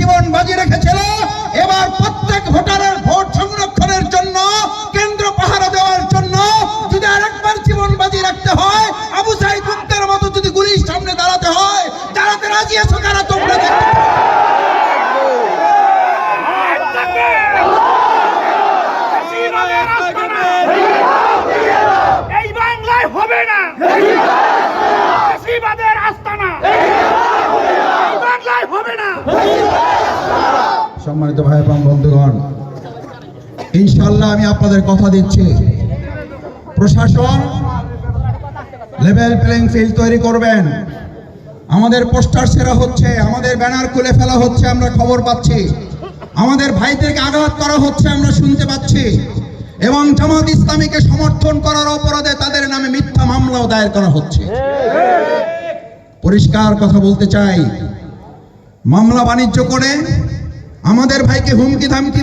জীবন বাজি রেখেছিল, এবার প্রত্যেক ভোটারের ভোট সংরক্ষণের জন্য, কেন্দ্র পাহারা দেওয়ার জন্য যদি আরেকবার জীবন বাজি রাখতে হয়, আবু সাইদ মুক্তার মতো যদি গুলির সামনে দাঁড়াতে হয়, দাঁড়াতে রাজি আছো কারা তোমরা? এই বাংলায় হবে না, ফাঁসিবাদের আস্তানা এই বাংলায় হবে না। সম্মানিত ভাই এবং বন্ধুগণ, ইনশাআল্লাহ আমি আপনাদের কথা দিচ্ছি, প্রশাসন লেভেল প্লেইং ফিল্ড তৈরি করবেন। আমাদের পোস্টার ছেঁড়া হচ্ছে, আমাদের ব্যানার খুলে ফেলা হচ্ছে, আমরা খবর পাচ্ছি। আমাদের ভাইদেরকে আঘাত করা হচ্ছে, আমরা শুনতে পাচ্ছি। এবং জামাত ইসলামীকে সমর্থন করার অপরাধে তাদের নামে মিথ্যা মামলাও দায়ের করা হচ্ছে। পরিষ্কার কথা বলতে চাই, মামলা বাণিজ্য করে আমাদের ভাইকে হুমকি ধামকি